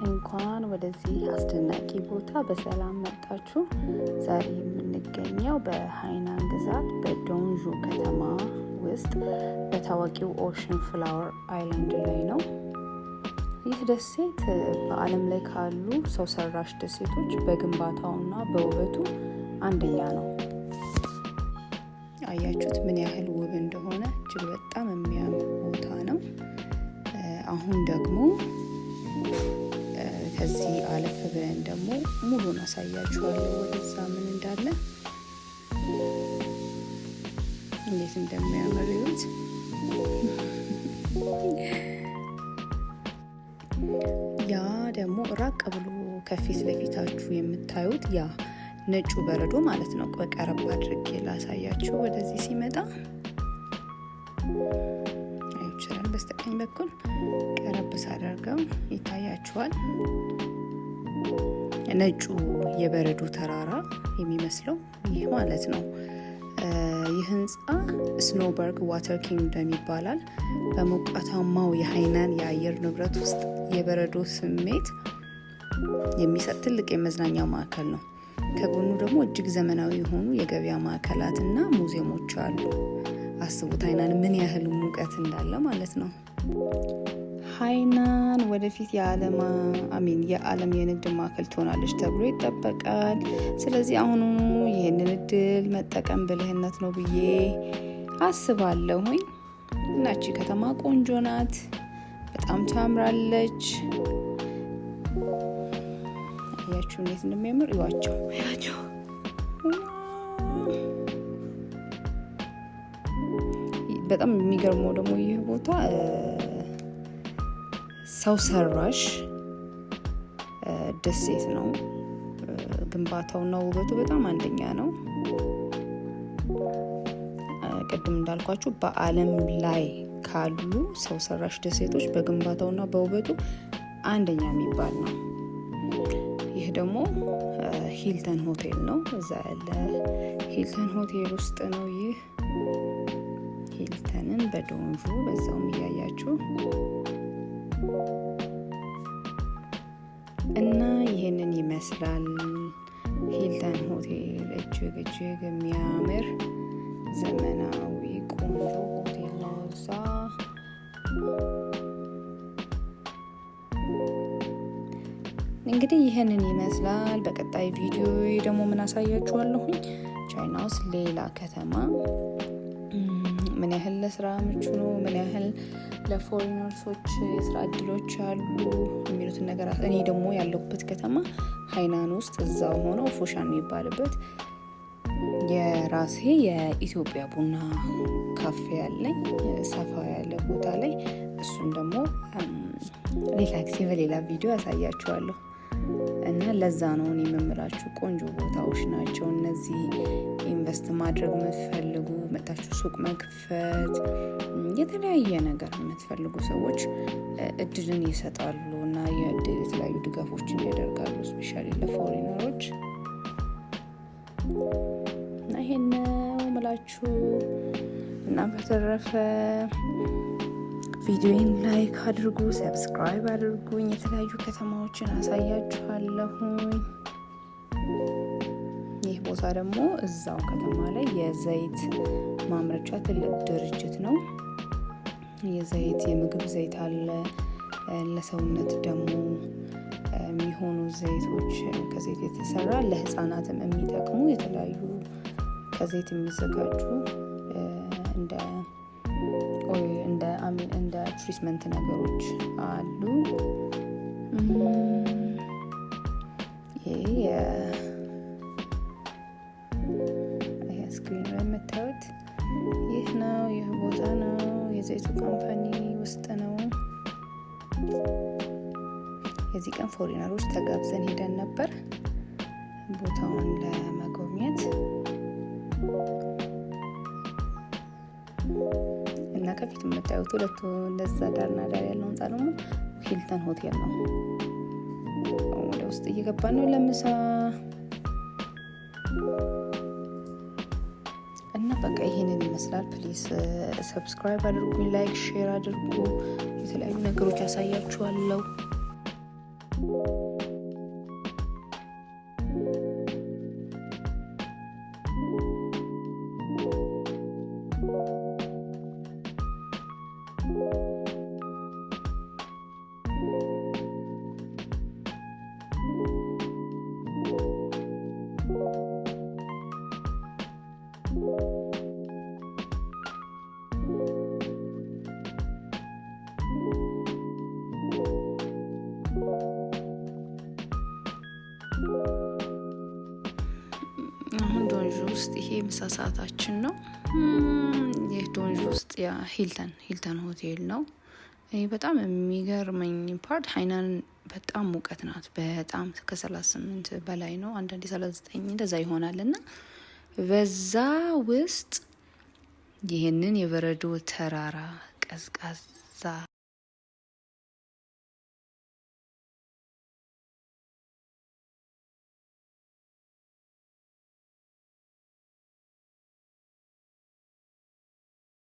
እንኳን ወደዚህ አስደናቂ ቦታ በሰላም መጣችሁ። ዛሬ የምንገኘው በሃይናን ግዛት በዶንዡ ከተማ ውስጥ በታዋቂው ኦሽን ፍላወር አይላንድ ላይ ነው። ይህ ደሴት በዓለም ላይ ካሉ ሰው ሰራሽ ደሴቶች በግንባታውና በውበቱ አንደኛ ነው። አያችሁት ምን ያህል ውብ እንደሆነ? እጅግ በጣም የሚያምር ቦታ ነው። አሁን ደግሞ ከዚህ አለፍ ብለን ደግሞ ሙሉን አሳያችኋለሁ። ወደዛ ምን እንዳለ እንዴት እንደሚያምር ይሁት። ያ ደግሞ ራቅ ብሎ ከፊት ለፊታችሁ የምታዩት ያ ነጩ በረዶ ማለት ነው። ቀረብ አድርጌ ላሳያችሁ። ወደዚህ ሲመጣ አይቻልም። በስተቀኝ በኩል ቀረብ ሳደርገው ይታያችኋል። ነጩ የበረዶ ተራራ የሚመስለው ይህ ማለት ነው። ይህ ህንፃ ስኖውበርግ ዋተር ኪንግደም ይባላል። በሞቃታማው የሃይናን የአየር ንብረት ውስጥ የበረዶ ስሜት የሚሰጥ ትልቅ የመዝናኛ ማዕከል ነው። ከጎኑ ደግሞ እጅግ ዘመናዊ የሆኑ የገበያ ማዕከላትና ሙዚየሞች አሉ። አስቡት ሃይናን ምን ያህል ሙቀት እንዳለ ማለት ነው። ሃይናን ወደፊት የዓለም የንግድ ማዕከል ትሆናለች ተብሎ ይጠበቃል። ስለዚህ አሁኑኑ ይህንን እድል መጠቀም ብልህነት ነው ብዬ አስባለሁኝ። እናቺ ከተማ ቆንጆ ናት፣ በጣም ታምራለች። ያችሁ እንዴት እንደሚያምር ይዋቸው። በጣም የሚገርመው ደግሞ ይህ ቦታ ሰው ሰራሽ ደሴት ነው። ግንባታውና ውበቱ በጣም አንደኛ ነው። ቅድም እንዳልኳችሁ በዓለም ላይ ካሉ ሰው ሰራሽ ደሴቶች በግንባታውና በውበቱ አንደኛ የሚባል ነው። ይህ ደግሞ ሂልተን ሆቴል ነው። እዛ ያለ ሂልተን ሆቴል ውስጥ ነው። ይህ ሂልተንን በዶንዡ በዛውም እያያችሁ እና ይህንን ይመስላል ሂልተን ሆቴል። እጅግ የሚያምር ዘመናዊ ቆንጆ ሆቴል ነው። እዛ እንግዲህ ይህንን ይመስላል። በቀጣይ ቪዲዮ ደግሞ ምን አሳያችኋለሁኝ። ቻይና ውስጥ ሌላ ከተማ ምን ያህል ለስራ ምቹ ነው፣ ምን ያህል ለፎሪነርሶች የስራ እድሎች አሉ የሚሉትን ነገር። እኔ ደግሞ ያለሁበት ከተማ ሃይናን ውስጥ እዛው ሆነው ፎሻን የሚባልበት የራሴ የኢትዮጵያ ቡና ካፌ ያለኝ ሰፋ ያለ ቦታ ላይ፣ እሱን ደግሞ ሌላ ጊዜ በሌላ ቪዲዮ ያሳያችኋለሁ። እና ለዛ ነው እኔ የምምላችሁ ቆንጆ ቦታዎች ናቸው እነዚህ። ኢንቨስት ማድረግ የምትፈልጉ መታችሁ ሱቅ መክፈት፣ የተለያየ ነገር የምትፈልጉ ሰዎች እድልን ይሰጣሉ እና የተለያዩ ድጋፎችን ያደርጋሉ፣ ስፔሻሊ ለፎሪነሮች። እና ይሄን ነው ምላችሁ። እና በተረፈ ቪዲዮን ላይክ አድርጉ፣ ሰብስክራይብ አድርጉኝ። የተለያዩ ከተማዎችን አሳያችኋለሁኝ። ይህ ቦታ ደግሞ እዛው ከተማ ላይ የዘይት ማምረቻ ትልቅ ድርጅት ነው። የምግብ ዘይት አለ። ለሰውነት ደግሞ የሚሆኑ ዘይቶች ከዘይት የተሰራ ለህፃናትም የሚጠቅሙ የተለያዩ ከዘይት የሚዘጋጁ እንደ ትሪትመንት ነገሮች አሉ። ይሄ ስክሪን ላይ የምታዩት ይህ ነው። ይህ ቦታ ነው። የዘይቱ ካምፓኒ ውስጥ ነው። የዚህ ቀን ፎሪነሮች ተጋብዘን ሄደን ነበር ቦታውን ለመጎብኘት እና ከፊት የምታዩት ሁለቱ እንደዛ ዳርና ዳር ያለው ህንፃ ደግሞ ሂልተን ሆቴል ነው። ወደ ውስጥ እየገባን ነው ለምሳ እና በቃ ይሄንን ይመስላል። ፕሊዝ ሰብስክራይብ አድርጉኝ፣ ላይክ ሼር አድርጉ። የተለያዩ ነገሮች ያሳያችኋለሁ። አሁን ዶንጆ ውስጥ ይሄ ምሳ ሰዓታችን ነው። ይህ ዶንጆ ውስጥ ሂልተን ሆቴል ነው። በጣም የሚገርመኝ ፓርት ሀይናን በጣም ሙቀት ናት። በጣም ከ38 በላይ ነው። አንዳንዴ 39 እንደዛ ይሆናል። እና በዛ ውስጥ ይህንን የበረዶ ተራራ ቀዝቃዛ